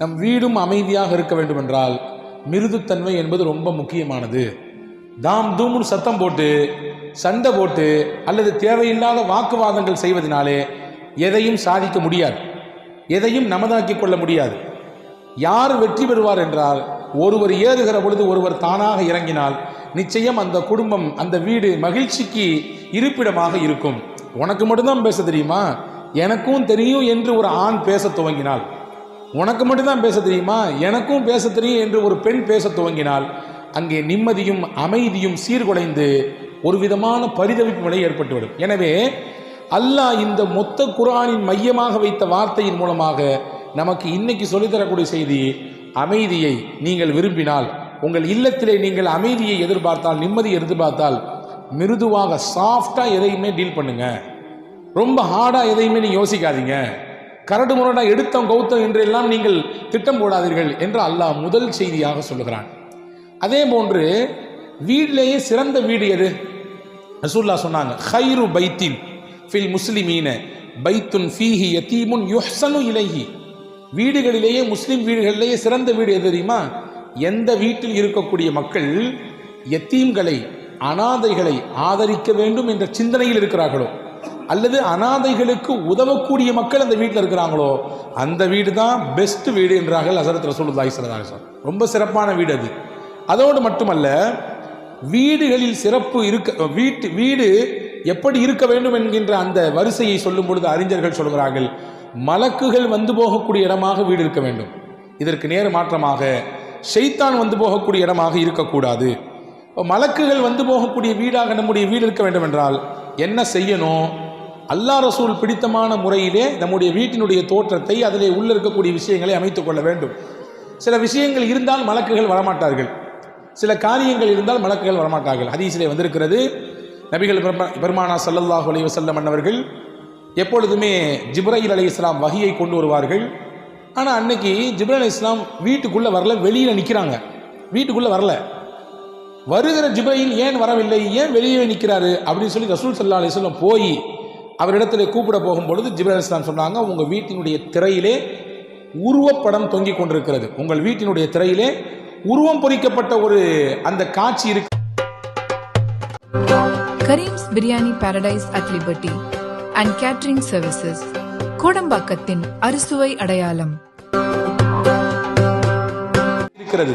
நம் வீடும் அமைதியாக இருக்க வேண்டும் என்றால் மிருதுத்தன்மை என்பது ரொம்ப முக்கியமானது. தாம் தூமுன்னு சத்தம் போட்டு சண்டை போட்டு அல்லது தேவையில்லாத வாக்குவாதங்கள் செய்வதனாலே எதையும் சாதிக்க முடியாது, எதையும் நமதாக்கிக் கொள்ள முடியாது. யார் வெற்றி பெறுவார் என்றால், ஒருவர் ஏறுகிற பொழுது ஒருவர் தானாக இறங்கினால் நிச்சயம் அந்த குடும்பம், அந்த வீடு மகிழ்ச்சிக்கு இருப்பிடமாக இருக்கும். உனக்கு மட்டும்தான் பேச தெரியுமா, எனக்கும் தெரியும் என்று ஒரு ஆண் பேச துவங்கினால், உனக்கு மட்டும்தான் பேச தெரியுமா, எனக்கும் பேச தெரியும் என்று ஒரு பெண் பேச துவங்கினால் அங்கே நிம்மதியும் அமைதியும் சீர்குலைந்து ஒரு விதமான பரிதவிப்பு நிலை ஏற்பட்டுவிடும். எனவே அல்லாஹ் இந்த மொத்த குர்ஆனின் மையமாக வைத்த வார்த்தையின் மூலமாக நமக்கு இன்னைக்கு சொல்லித்தரக்கூடிய செய்தி, அமைதியை நீங்கள் விரும்பினால், உங்கள் இல்லத்திலே நீங்கள் அமைதியை எதிர்பார்த்தால், நிம்மதியை எதிர்பார்த்தால், மிருதுவாக சாஃப்டா எதையுமே டீல் பண்ணுங்க. ரொம்ப ஹார்டா எதையுமே நீ யோசிக்காதீங்க. கரடு முரடா எடுத்தம் கௌத்தம் என்றெல்லாம் நீங்கள் திட்டம் போடாதீர்கள் என்று அல்லாஹ் முதல் செய்தியாக சொல்லுகிறான். அதே போன்று வீட்டிலேயே சிறந்த வீடு எது? ரசூலுல்லாஹ் சொன்னாங்க, ஹைரு பைத்தின் ஃபில் முஸ்லிமீன பைத்துன் ஃபீஹி யதீமுன் யுஹ்ஸனு இலைஹி. வீடுகளிலேயே, முஸ்லிம் வீடுகளிலேயே சிறந்த வீடு எது தெரியுமா? எந்த வீட்டில் இருக்கக்கூடிய மக்கள் யத்தீம்களை, அனாதைகளை ஆதரிக்க வேண்டும் என்ற சிந்தனையில் இருக்கிறார்களோ, அல்லது அனாதைகளுக்கு உதவக்கூடிய மக்கள் அந்த வீட்டில் இருக்கிறாங்களோ, அந்த வீடு தான் பெஸ்ட் வீடு என்றார்கள் ஹஸரத் ரசூலுல்லாஹி ஸல்லல்லாஹு அலைஹி வஸல்லம். ரொம்ப சிறப்பான வீடு அது. அதோடு மட்டுமல்ல, வீடுகளில் சிறப்பு இருக்க, வீடு எப்படி இருக்க வேண்டும் என்கின்ற அந்த வரிசையை சொல்லும் பொழுது அறிஞர்கள் சொல்கிறார்கள், மலக்குகள் வந்து போகக்கூடிய இடமாக வீடு இருக்க வேண்டும். இதற்கு நேர் மாற்றமாக ஷைத்தான் வந்து போகக்கூடிய இடமாக இருக்கக்கூடாது. மலக்குகள் வந்து போகக்கூடிய வீடாக நம்முடைய வீடு இருக்க வேண்டும் என்றால் என்ன செய்யணும்? அல்லாஹ் ரசூல் பிடித்தமான முறையிலே நம்முடைய வீட்டினுடைய தோற்றத்தை, அதிலே உள்ள இருக்கக்கூடிய விஷயங்களை அமைத்துக் கொள்ள வேண்டும். சில விஷயங்கள் இருந்தால் மலக்குகள் வரமாட்டார்கள், சில காரியங்கள் இருந்தால் மலக்குகள் வரமாட்டார்கள். ஹதீஸிலே வந்திருக்கிறது, நபிகள் பெருமானா ஸல்லல்லாஹு அலைஹி வஸல்லம் அன்னவர்கள் எப்பொழுதுமே ஜிப்ரீல் அலைஹிஸ்ஸலாம் வஹியை கொண்டு வருவார்கள். ஆனால் அன்னைக்கு ஜிப்ரீல் அலைஹிஸ்ஸலாம் வீட்டுக்குள்ளே வரல, வெளியில் நிற்கிறாங்க. வீட்டுக்குள்ளே வரல. வருகிற ஜிப்ரீல் ஏன் வரவில்லை, ஏன் வெளியே நிற்கிறாரு அப்படின்னு சொல்லி ரசூல் ஸல்லல்லாஹு அலைஹி வஸல்லம் போய் அவரிடத்தில் கூப்பிட போகும்பொழுது ஜிப்ரீல் அலைஹிஸ்ஸலாம் சொன்னாங்க, உங்கள் வீட்டினுடைய திரையிலே உருவப்படம் தொங்கிக் கொண்டிருக்கிறது. உங்கள் வீட்டினுடைய திரையிலே உருவம் பொறிக்கப்பட்ட ஒரு அந்த காட்சி இருக்கு. Karim's biryani Paradise at Liberty and catering services, கோடம்பாக்கத்தின் அறுசுவை அடையாளம் இருக்கிறது.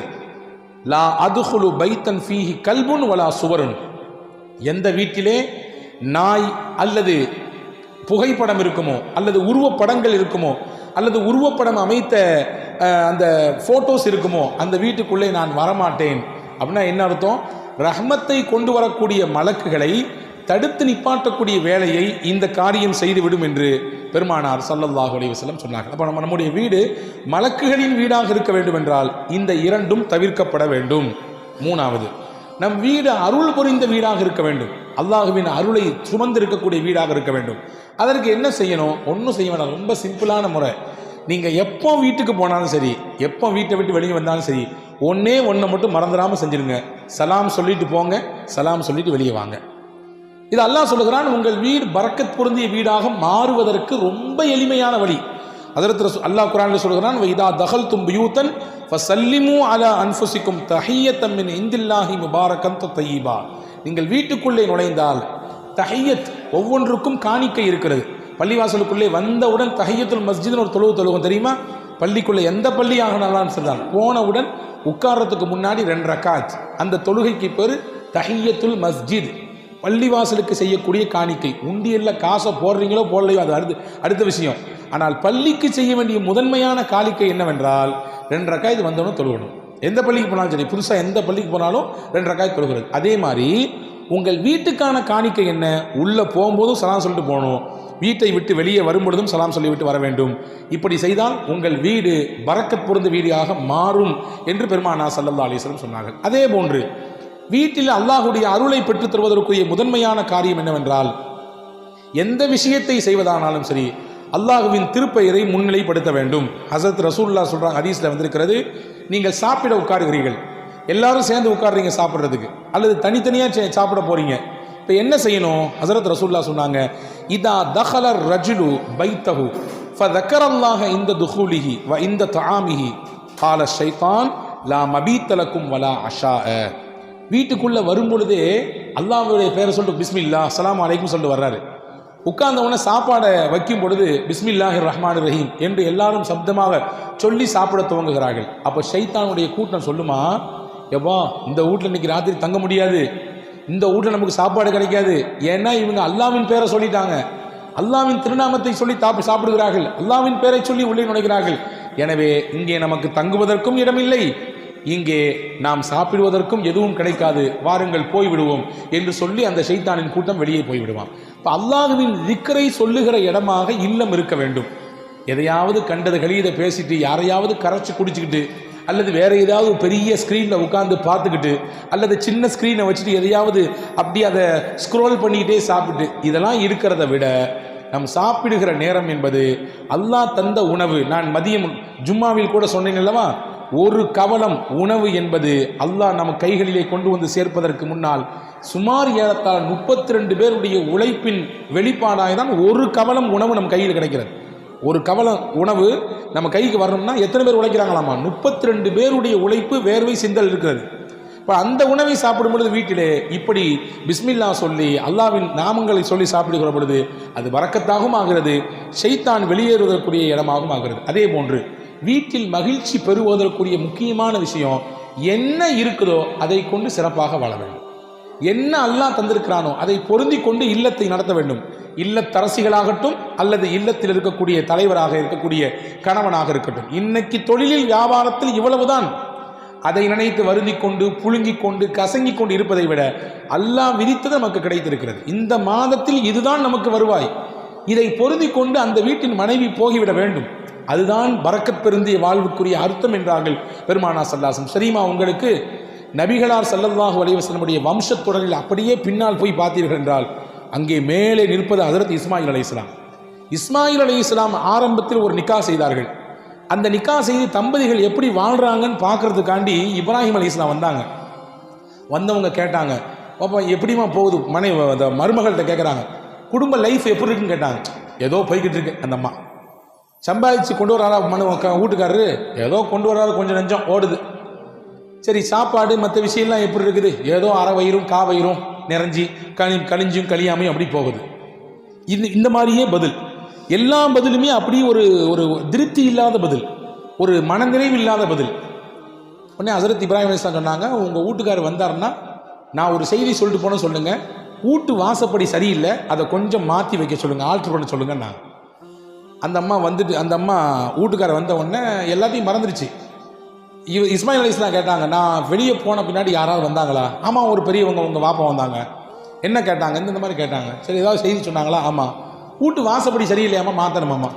லா அதுகுலு பைத்தன் ஃபீஹி கல்புன் வலா சுவருன். எந்த வீட்டிலே நாய் அல்லது புகைப்படம் இருக்குமோ, அல்லது உருவப்படங்கள் இருக்குமோ, அல்லது உருவப்படம் அமைத்த அந்த போட்டோஸ் இருக்குமோ, அந்த வீட்டுக்குள்ளே நான் வரமாட்டேன். அப்படின்னா என்ன அர்த்தம்? ரஹ்மத்தை கொண்டு வரக்கூடிய மலக்குகளை தடுத்து நிப்பாட்டக்கூடிய வேலையை இந்த காரியம் செய்துவிடும் என்று பெருமானார் ஸல்லல்லாஹு அலைஹி வஸல்லம் சொன்னார்கள். அப்போ நம்முடைய வீடு மலக்குகளின் வீடாக இருக்க வேண்டும் என்றால் இந்த இரண்டும் தவிர்க்கப்பட வேண்டும். மூணாவது, நம் வீடு அருள் புரிந்த வீடாக இருக்க வேண்டும். அல்லாஹுவின் அருளை சுமந்து இருக்கக்கூடிய வீடாக இருக்க வேண்டும். அதற்கு என்ன செய்யணும்? ஒன்றும் செய்ய வேண்டாம். ரொம்ப சிம்பிளான முறை. நீங்கள் எப்போ வீட்டுக்கு போனாலும் சரி, எப்போ வீட்டை விட்டு வெளியே வந்தாலும் சரி, ஒன்றை மட்டும் மறந்துடாமல் செஞ்சிருங்க. சலாம் சொல்லிட்டு போங்க, சலாம் சொல்லிட்டு வெளியே வாங்க. இது அல்லாஹ் சொல்லுகிறான், உங்கள் வீடு பரக்கத் பொருந்திய வீடாக மாறுவதற்கு ரொம்ப எளிமையான வழி. ஹஜ்ரத் அல்லாஹ் குர்ஆனில் சொல்கிறான், வைதா தகல்தும் பியூத்தன் ஃபஸல்லிமு அலா அன்ஃபுசிக்கும் தஹிய்யத்தம் மின் இந்தில்லாஹி முபாரக்கன் தய்யிபா. நீங்கள் வீட்டுக்குள்ளே நுழைந்தால் தஹிய்யத், ஒவ்வொன்றுக்கும் காணிக்கை இருக்கிறது. பள்ளிவாசலுக்குள்ளே வந்தவுடன் தஹிய்யத்துல் மஸ்ஜித்னு ஒரு தொழுகும் தெரியுமா? பள்ளிக்குள்ளே எந்த பள்ளியாக நல்லான்னு சொல்றான், போனவுடன் உட்கார்றதுக்கு முன்னாடி 2 ரக்காத், அந்த தொழுகைக்கு பேர் தஹிய்யத்துல் மஸ்ஜித். பள்ளிவாசலுக்கு செய்யக்கூடிய காணிக்கை. உண்டியல்ல காசை போடுறீங்களோ போடலையோ அது அடுத்த விஷயம். ஆனால் பள்ளிக்கு செய்ய வேண்டிய முதன்மையான காணிக்கை என்னவென்றால் 2 ரக்காத் வந்தவனும் தொழுகணும். எந்த பள்ளிக்கு போனாலும் சரி, புதுசாக எந்த பள்ளிக்கு போனாலும் 2 ரக்காத் தொழுகிறது. அதே மாதிரி உங்கள் வீட்டுக்கான காணிக்கை என்ன? உள்ளே போகும்போதும் சலாம் சொல்லிட்டு போகணும், வீட்டை விட்டு வெளியே வரும்பொழுதும் சலாம் சொல்லிவிட்டு வர வேண்டும். இப்படி செய்தால் உங்கள் வீடு பரக்கத் பொருந்த வீடாக மாறும் என்று பெருமானார் ஸல்லல்லாஹு அலைஹி வஸல்லம் சொன்னார்கள். அதே போன்று வீட்டில் அல்லாஹுடைய அருளை பெற்றுத் தருவதற்குரிய முதன்மையான காரியம் என்னவென்றால், எந்த விஷயத்தை செய்வதானாலும் சரி அல்லாஹுவின் திருப்பெயரை முன்னிலைப்படுத்த வேண்டும். ஹஸரத் ரசூலுல்லாஹ் சொல்றாங்க, ஹதீஸ்ல வந்திருக்கிறது, நீங்கள் சாப்பிட உட்காருகிறீர்கள், எல்லாரும் சேர்ந்து உட்காருறீங்க சாப்பிட்றதுக்கு, அல்லது தனித்தனியாக சாப்பிட போறீங்க. இப்போ என்ன செய்யணும்? ஹஸரத் ரசூலுல்லாஹ் சொன்னாங்க, இதா தஹல ரஜுலு பைத்தஹு فذكر الله عند دخوله وعند طعامه قال الشيطان لا مبيت لكم ولا عشاء. வீட்டுக்குள்ள வரும் பொழுதே அல்லாஹ்வுடைய பெயரை சொல்லிட்டு பிஸ்மில்லா அஸ்ஸலாமு அலைக்கும் சொல்லிட்டு வர்றாரு. உட்கார்ந்த உடனே சாப்பாடை வைக்கும் பொழுது பிஸ்மில்லாஹிர் ரஹ்மானிர் ரஹீம் என்று எல்லாரும் சப்தமாக சொல்லி சாப்பிட துவங்குகிறார்கள். அப்போ ஷைத்தானுடைய கூட்டம் சொல்லுமா, எப்பா இந்த வீட்டில் இன்னைக்கு ராத்திரி தங்க முடியாது, இந்த வீட்டில் நமக்கு சாப்பாடு கிடைக்காது, ஏன்னா இவங்க அல்லாஹ்வின் பேரை சொல்லிட்டாங்க, அல்லாஹ்வின் திருநாமத்தை சொல்லி சாப்பிடுகிறார்கள், அல்லாஹ்வின் பேரை சொல்லி உள்ளே நுழைகிறார்கள், எனவே இங்கே நமக்கு தங்குவதற்கும் இடமில்லை, இங்கே நாம் சாப்பிடுவதற்கும் எதுவும் கிடைக்காது, வாருங்கள் போய்விடுவோம் என்று சொல்லி அந்த ஷைத்தானின் கூட்டம் வெளியே போய்விடுவான். இப்போ அல்லாஹ்வின் திக்ரை சொல்லுகிற இடமாக இல்லம் இருக்க வேண்டும். எதையாவது கண்டது கலியதை பேசிட்டு யாரையாவது கரைச்சி குடிச்சுக்கிட்டு அல்லது வேற ஏதாவது பெரிய ஸ்க்ரீனில் உட்காந்து பார்த்துக்கிட்டு அல்லது சின்ன ஸ்க்ரீனை வச்சுட்டு எதையாவது அப்படி அதை ஸ்க்ரோல் பண்ணிக்கிட்டே சாப்பிட்டு இதெல்லாம் இருக்கிறத விட நம் சாப்பிடுகிற நேரம் என்பது அல்லாஹ் தந்த உணவு. நான் மதியம் ஜும்மாவில் கூட சொன்னேன் அல்லவா, ஒரு கவலம் உணவு என்பது அல்லாஹ் நம் கைகளிலே கொண்டு வந்து சேர்ப்பதற்கு முன்னால் சுமார் ஏறத்தாழ 32 பேருடைய உழைப்பின் வெளிப்பாடாக தான் ஒரு கவலம் உணவு நம் கையில் கிடைக்கிறது. ஒரு கவலம் உணவு நம்ம கைக்கு வரணும்னா எத்தனை பேர் உழைக்கிறாங்களாமா? 32 பேருடைய உழைப்பு, வேர்வை, சிந்தல் இருக்கிறது. இப்போ அந்த உணவை சாப்பிடும் பொழுது வீட்டிலே இப்படி பிஸ்மில்லா சொல்லி அல்லாஹ்வின் நாமங்களை சொல்லி சாப்பிடுகிற பொழுது அது பரக்கத்தாகவும் ஆகிறது, ஷைத்தான் வெளியேறுவதற்குரிய இடமாகவும் ஆகிறது. அதே போன்று வீட்டில் மகிழ்ச்சி பெறுவதற்குரிய முக்கியமான விஷயம் என்ன இருக்குதோ அதை கொண்டு சிறப்பாக வாழ வேண்டும். என்ன அல்லாஹ் தந்திருக்கிறானோ அதை பொருந்தி கொண்டு இல்லத்தை நடத்த வேண்டும். இல்லத்தரசிகளாகட்டும் அல்லது இல்லத்தில் இருக்கக்கூடிய தலைவராக இருக்கக்கூடிய கணவனாக இருக்கட்டும். இன்னைக்கு தொழிலில் வியாபாரத்தில் இவ்வளவுதான், அதை நினைத்து வருந்தி கொண்டு புழுங்கிக் கொண்டு கசங்கிக் கொண்டு இருப்பதை விட அல்லாஹ் விதித்தது நமக்கு கிடைத்திருக்கிறது. இந்த மாதத்தில் இதுதான் நமக்கு வருவாய், இதை பொருந்தி கொண்டு அந்த வீட்டின் மனைவி போகிவிட வேண்டும். அதுதான் பரக்கத் பெருந்திய வாழ்வுக்குரிய அர்த்தம் என்றார்கள் பெருமானா ஸல்லல்லாஹு. சரிமா, உங்களுக்கு நபிகளார் ஸல்லல்லாஹு அலைஹி வஸல்லமுடைய வம்சத்தொடரில் அப்படியே பின்னால் போய் பார்த்தீர்கள் என்றால் அங்கே மேலே நிற்பது ஹஜ்ரத் இஸ்மாயில் அலைஹிஸ்ஸலாம். இஸ்மாயில் அலைஹிஸ்ஸலாம் ஆரம்பத்தில் ஒரு நிக்கா செய்தார்கள். அந்த நிக்கா செய்து தம்பதிகள் எப்படி வாழ்றாங்கன்னு பார்க்கறதுக்காண்டி இப்ராஹிம் அலைஹிஸ்ஸலாம் வந்தாங்க. வந்தவங்க கேட்டாங்க, பாப்பா எப்படிமா போகுது, மருமகள்கிட்ட கேட்குறாங்க, குடும்ப லைஃப் எப்படி இருக்குன்னு கேட்டாங்க. ஏதோ போய்கிட்டு இருக்கு. அந்த அம்மா சம்பாதிச்சு கொண்டு வராரா வீட்டுக்காரரு, ஏதோ கொண்டு வராரு, கொஞ்சம் நெஞ்சம் ஓடுது. சரி, சாப்பாடு மற்ற விஷயம்லாம் எப்படி இருக்குது, ஏதோ அரை வயிறும் கா வயிறும் நிறைஞ்சி கழிஞ்சும் கழியாமையும் அப்படி போகுது. இந்த மாதிரியே பதில், எல்லா பதிலுமே அப்படி ஒரு ஒரு திருப்தி இல்லாத பதில், ஒரு மனநிறைவு இல்லாத பதில். உடனே ஹஜ்ரத் இப்ராஹிம் அலைஹிஸ்ஸலாம் சொன்னாங்க, உங்கள் வீட்டுக்காரர் வந்தாருன்னா நான் ஒரு செய்தி சொல்லிட்டு போன சொல்லுங்க, வீட்டு வாசப்படி சரியில்லை, அதை கொஞ்சம் மாற்றி வைக்க சொல்லுங்க, ஆல்ட்ரு பண்ண சொல்லுங்க. நான் அந்த அம்மா வந்துட்டு, அந்த அம்மா வீட்டுக்காரர் வந்த உடனே எல்லாத்தையும் மறந்துடுச்சு. இஸ்மாயில் அலைஹிஸ்ஸலாம் கேட்டாங்க, நான் வெளியே போன பின்னாடி யாராவது வந்தாங்களா? ஆமாம், ஒரு பெரியவங்க உங்கள் வாப்பா வந்தாங்க. என்ன கேட்டாங்க? இந்த மாதிரி கேட்டாங்க. சரி, ஏதாவது செய்தி சொன்னாங்களா? ஆமாம். வீட்டு வாசப்படி சரியில்லையாமா, மாற்றணுமாம்மா.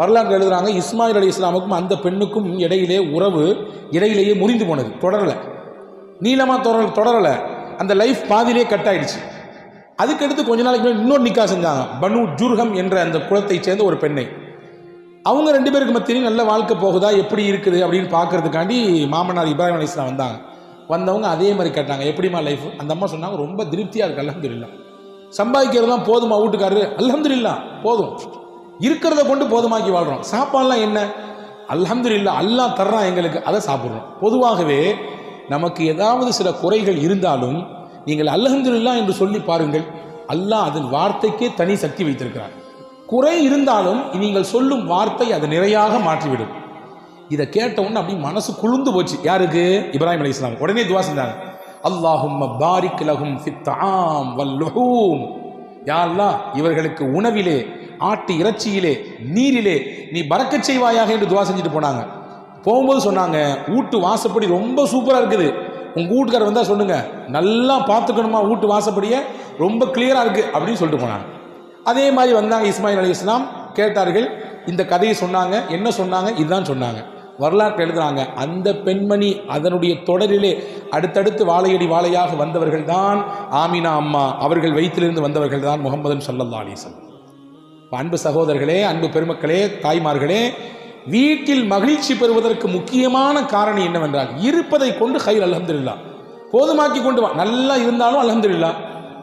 வரலாற்று எழுதுறாங்க, இஸ்மாயில் அலைஹிஸ்ஸலாமுக்கும் அந்த பெண்ணுக்கும் இடையிலே உறவு இடையிலேயே முறிந்து போனது, தொடரலை, நீளமாக தொடரலை, அந்த லைஃப் பாதியிலே கட் ஆயிடுச்சு. அதுக்கடுத்து கொஞ்ச நாளைக்கு மேலே இன்னொரு நிக்கா செஞ்சாங்க, பனு ஜுர்ஹம் என்ற அந்த குலத்தை சேர்ந்த ஒரு பெண்ணை. அவங்க 2 பேருக்கு மத்தியிலும் நல்ல வாழ்க்கை போகுதா, எப்படி இருக்குது அப்படின்னு பார்க்கறதுக்காண்டி மாமனார் இப்ராஹிம் அலைஹிஸ்ஸலாம் வந்தாங்க. வந்தவங்க அதே மாதிரி கேட்டாங்க, எப்படிமா லைஃப்? அந்த அம்மா சொன்னாங்க, ரொம்ப திருப்தியாக இருக்கு, அல்ஹம்துலில்லாஹ். சம்பாதிக்கிறதுலாம் போதுமா வீட்டுக்காரரு? அல்ஹம்துலில்லாஹ் போதும், இருக்கிறத கொண்டு போதுமாக்கி வாழ்கிறோம். சாப்பாடுலாம் என்ன? அல்ஹம்துலில்லாஹ், அல்லாஹ் தர்றான் எங்களுக்கு, அதை சாப்பிட்றோம். பொதுவாகவே நமக்கு ஏதாவது சில குறைகள் இருந்தாலும் நீங்கள் அல்ஹம்துலில்லாஹ் என்று சொல்லி பாருங்கள், அல்லாஹ் அதன் வார்த்தைக்கே தனி சக்தி வைத்திருக்கிறார். குறை இருந்தாலும் நீங்கள் சொல்லும் வார்த்தை அதை நிறையாக மாற்றிவிடும். இதை கேட்டவுடனே அப்படி மனசு குளிர்ந்து போச்சு. யாருக்கு? இப்ராஹிம் அலைஹிஸ்ஸலாம். உடனே துவா செஞ்சாங்க, அல்லாஹும்ம பாரிக் லஹும் ஃபித் தஆம் வல் லுஹூம். யா அல்லாஹ், இவர்களுக்கு உணவிலே, ஆட்டு இறைச்சியிலே, நீரிலே நீ பரக்கத் செய்வாயாக என்று துவா செஞ்சுட்டு போனாங்க. போகும்போது சொன்னாங்க, வீட்டு வாசப்படி ரொம்ப சூப்பராக இருக்குது, உங்கள் வீட்டுக்காரர் வந்தால் சொல்லுங்க, நல்லா பார்த்துக்கணுமா வீட்டு வாசப்படியை, ரொம்ப கிளியராக இருக்குது அப்படின்னு சொல்லிட்டு போனாங்க. அதே மாதிரி வந்தாங்க இஸ்மாயில் அலைஹிஸ்ஸலாம், கேட்டார்கள், இந்த கதையை சொன்னாங்க. என்ன சொன்னாங்க? இதுதான் சொன்னாங்க. வரலாற்று எழுதுறாங்க, அந்த பெண்மணி அதனுடைய தொடரிலே அடுத்தடுத்து வாழையடி வாழையாக வந்தவர்கள் தான் ஆமினா அம்மா, அவர்கள் வயிற்றிலிருந்து வந்தவர்கள் தான் முஹம்மது ஸல்லல்லாஹு அலைஹி வஸல்லம். அன்பு சகோதரர்களே, அன்பு பெருமக்களே, தாய்மார்களே, வீட்டில் மகிழ்ச்சி பெறுவதற்கு முக்கியமான காரணம் என்னவென்றால் இருப்பதை கொண்டு ஹைர், அல்ஹம்துலில்லாஹ், போதுமாக்கி கொண்டு வா. நல்லா இருந்தாலும் அல்ஹம்துலில்லாஹ்,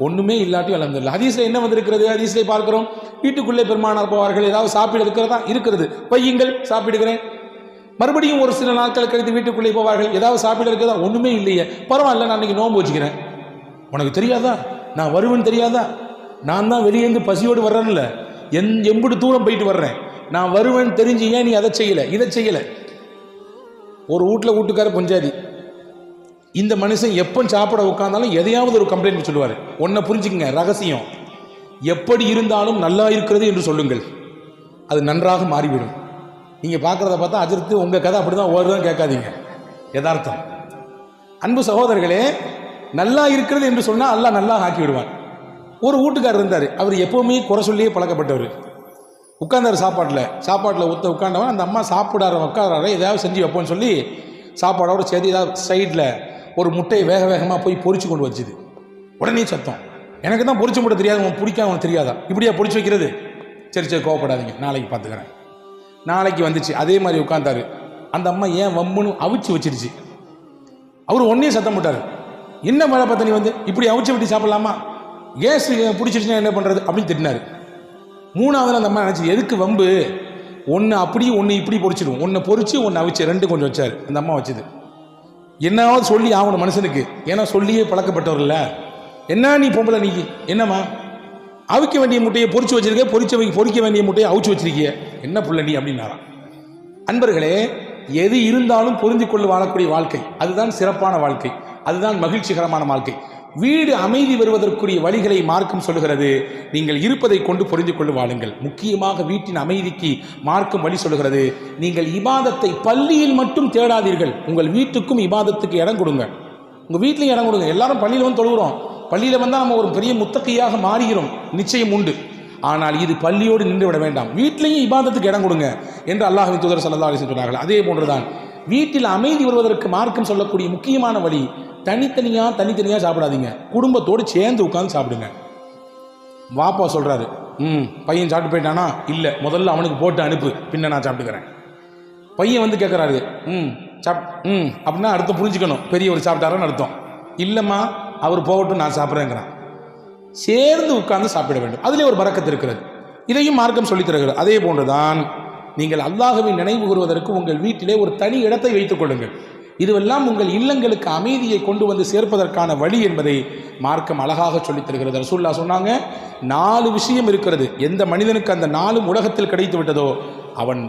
ஒன்றுமே இல்லாட்டி அல்ஹம்துலில்லாஹ். ஹதீஸில் என்ன வந்திருக்கிறது? ஹதீஸிலே பார்க்கிறோம், வீட்டுக்குள்ளே பெருமானார் போவார்கள், ஏதாவது சாப்பிட இருக்கிறதா? இருக்கிறது, வையுங்கள், சாப்பிடுகிறேன். மறுபடியும் ஒரு சில நாட்கள் கழித்து வீட்டுக்குள்ளே போவார்கள், ஏதாவது சாப்பிட இருக்கிறதா? ஒன்றுமே இல்லையே, பரவாயில்ல, நான் இன்னைக்கு நோன்பு வச்சுக்கிறேன். உனக்கு தெரியாதா நான் வருவேன்னு? தெரியாதா? நான் தான் வெளியேந்து பசியோடு வர்றேன்ல, எம்புடு தூரம் போயிட்டு வர்றேன், நான் வருவேன்னு தெரிஞ்சு ஏன் நீ அதை செய்யலை, இதை செய்யலை? ஒரு வீட்டுக்கார பஞ்சாதி, இந்த மனுஷன் எப்போ சாப்பிட உட்கார்ந்தாலும் எதையாவது ஒரு கம்ப்ளைண்ட் சொல்லுவார். ஒன்றை புரிஞ்சுக்கங்க, ரகசியம், எப்படி இருந்தாலும் நல்லா இருக்கிறது என்று சொல்லுங்கள், அது நன்றாக மாறிவிடும். நீங்கள் பார்க்குறத பார்த்தா அஜர்த்து உங்கள் கதை அப்படி தான் ஓடுதான் கேட்காதீங்க, யதார்த்தம். அன்பு சகோதரர்களே, நல்லா இருக்கிறது என்று சொன்னால் அல்லாஹ் நல்லா ஆக்கி விடுவான். ஒரு வீட்டுக்காரர் இருந்தார், அவர் எப்போவுமே குறை சொல்லியே பழக்கப்பட்டவர். உட்கார்ந்தார் சாப்பாட்டில் உட்காண்டவன், அந்த அம்மா சாப்பிடார உட்காரார ஏதாவது செஞ்சு வைப்போன்னு சொல்லி சாப்பாடோட சேர்த்து ஏதாவது சைடில் ஒரு முட்டையை வேகமாக போய் பொரிச்சு கொண்டு வச்சுது. உடனே சத்தம், எனக்கு தான் பொரிச்சு முட்டை தெரியாது, உனக்கு பிடிக்காம உனக்கு தெரியாதா, இப்படியா பொரிச்சு வைக்கிறது? சரி கோவப்படாதீங்க, நாளைக்கு பார்த்துக்கிறேன். நாளைக்கு வந்துச்சு, அதே மாதிரி உட்காந்தாரு. அந்த அம்மா ஏன் வம்புன்னு அவிச்சு வச்சிருச்சு. அவர் ஒன்னே சத்தம் போட்டார், என்ன மழை பார்த்த நீ வந்து இப்படி அவிச்சு விட்டு சாப்பிடலாமா, கேஸ் பிடிச்சிருச்சுன்னா என்ன பண்ணுறது அப்படின்னு திட்டினார். மூணாவதுல அந்த அம்மா நினச்சி, எதுக்கு வம்பு, ஒன்று அப்படி ஒன்று இப்படி பொரிச்சிடும், ஒன்று பொரிச்சு ஒன்று அவிச்சு ரெண்டு கொஞ்சம் வச்சார். அந்த அம்மா வச்சுது. என்னாவது சொல்லி ஆகணும் மனுஷனுக்கு, ஏன்னா சொல்லியே பழக்கப்பட்டவர்ல. என்ன நீ பொம்பளை, நீ என்னம்மா அவிக்க வேண்டிய முட்டையை பொரிச்சு வச்சிருக்க, பொரிக்க வேண்டிய முட்டையை அவிச்சு வச்சிருக்கிய, என்ன புள்ள நீ அப்படின்னாராம். அன்பர்களே, எது இருந்தாலும் புரிந்து கொண்டு வாழக்கூடிய வாழ்க்கை, அதுதான் சிறப்பான வாழ்க்கை, அதுதான் மகிழ்ச்சிகரமான வாழ்க்கை. வீடு அமைதி வருவதற்குரிய வழிகளை மார்க்கம் சொல்லுகிறது. நீங்கள் இருப்பதை கொண்டு புரிந்து கொண்டு வாழுங்கள். முக்கியமாக வீட்டின் அமைதிக்கு மார்க்கம் வழி சொல்லுகிறது. நீங்கள் இபாதத்தை பள்ளியில் மட்டும் தேடாதீர்கள், உங்கள் வீட்டுக்கும் இபாதத்துக்கு இடம் கொடுங்க. உங்கள் வீட்டிலையும் இடம் கொடுங்க. எல்லாரும் பள்ளியில் வந்து தொழுகிறோம், பள்ளியில் வந்தால் நம்ம ஒரு பெரிய முத்தகையாக மாறுகிறோம், நிச்சயம் உண்டு. ஆனால் இது பள்ளியோடு நின்று விட வேண்டாம், வீட்டிலையும் இபாதத்துக்கு இடம் கொடுங்க என்று அல்லாஹ்வின் தூதர் ஸல்லல்லாஹு அலைஹி வஸல்லம் சொன்னார்கள். அதே போன்றுதான் வீட்டில் அமைதி வருவதற்கு மார்க்கம் சொல்லக்கூடிய முக்கியமான வழி, தனித்தனியாக சாப்பிடாதீங்க, குடும்பத்தோடு சேர்ந்து உட்காந்து சாப்பிடுங்க. வாப்பா சொல்கிறாரு, பையன் சாப்பிட்டு போயிட்டானா, இல்லை முதல்ல அவனுக்கு போட்டு அனுப்பு, பின்ன நான் சாப்பிட்டுக்கிறேன். பையன் வந்து கேட்குறாரு, அப்படின்னா அர்த்தம் புரிஞ்சுக்கணும், பெரியவர் சாப்பிட்டாருன்னு அர்த்தம். இல்லைம்மா அவர் போகட்டும், நான் சாப்பிட்றேங்கிறான். சேர்ந்து உட்கார்ந்து சாப்பிட வேண்டும், அதிலே ஒரு பரக்கத்து இருக்கிறது. இதையும் மார்க்கம் சொல்லித் தருகிறது. அதே போன்றுதான் நீங்கள் அல்லாஹ்வை நினைவு கூறுவதற்கு உங்கள் வீட்டிலே ஒரு தனி இடத்தை வைத்துக் கொள்ளுங்கள். இதுவெல்லாம் உங்கள் இல்லங்களுக்கு அமைதியை கொண்டு வந்து சேர்ப்பதற்கான வழி என்பதை மார்க்கம் அழகாக சொல்லித் தருகிறது. ரசூலுல்லாஹ் சொன்னாங்க, 4 விஷயம் இருக்கிறது, எந்த மனிதனுக்கு அந்த 4 உலகத்தில் கிடைத்து விட்டதோ அவன்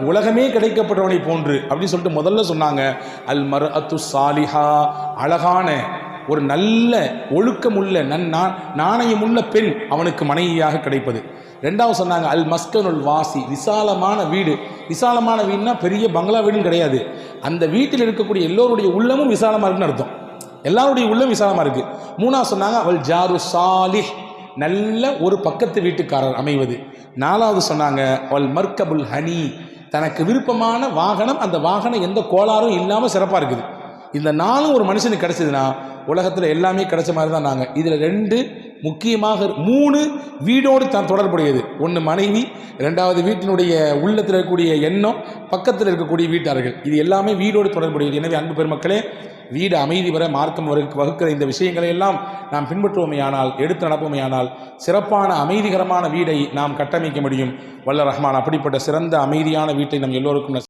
உலகமே கிடைக்கப்பட்டவனை போன்று அப்படின்னு சொல்லிட்டு முதல்ல சொன்னாங்க. அல் மர்அத்து சாலிஹா, அழகான ஒரு நல்ல ஒழுக்கமுள்ள நாணயமுள்ள பெண் அவனுக்கு மனைவியாக கிடைப்பது. ரெண்டாவது சொன்னாங்க அல் மஸ்கனுல் வாசி, விசாலமான வீடு. விசாலமான வீடுனா பெரிய பங்களா வீடுன்னு கிடையாது, அந்த வீட்டில் இருக்கக்கூடிய எல்லோருடைய உள்ளமும் விசாலமாக இருக்குன்னு அர்த்தம், எல்லாருடைய உள்ளம் விசாலமாக இருக்குது. மூணாவது சொன்னாங்க அவள் ஜாரு சாலிஹ், நல்ல ஒரு பக்கத்து வீட்டுக்காரர் அமைவது. நாலாவது சொன்னாங்க அவள் மர்கபுல் ஹனி, தனக்கு விருப்பமான வாகனம், அந்த வாகனம் எந்த கோளாறும் இல்லாமல் சிறப்பாக இருக்குது. இந்த 4 ஒரு மனுஷனுக்கு கிடைச்சதுன்னா உலகத்தில் எல்லாமே கிடைச்ச மாதிரி தான். நாங்கள் இதில் 2 முக்கியமாக, 3 வீடோடு தான் தொடர்புடையது. 1 மனைவி, 2வது வீட்டினுடைய உள்ளத்தில் இருக்கக்கூடிய எண்ணம், பக்கத்தில் இருக்கக்கூடிய வீட்டார்கள், இது எல்லாமே வீடோடு தொடர்புடையது. எனவே அன்பு பெருமக்களே, வீடு அமைதி வர மார்க்கம் வகுக்கிற இந்த விஷயங்களை எல்லாம் நாம் பின்பற்றுவோமையானால், எடுத்து நடப்போமையானால் சிறப்பான அமைதிகரமான வீடை நாம் கட்டமைக்க முடியும். வல்ல ரஹ்மான் அப்படிப்பட்ட சிறந்த அமைதியான வீட்டை நம் எல்லோருக்கும்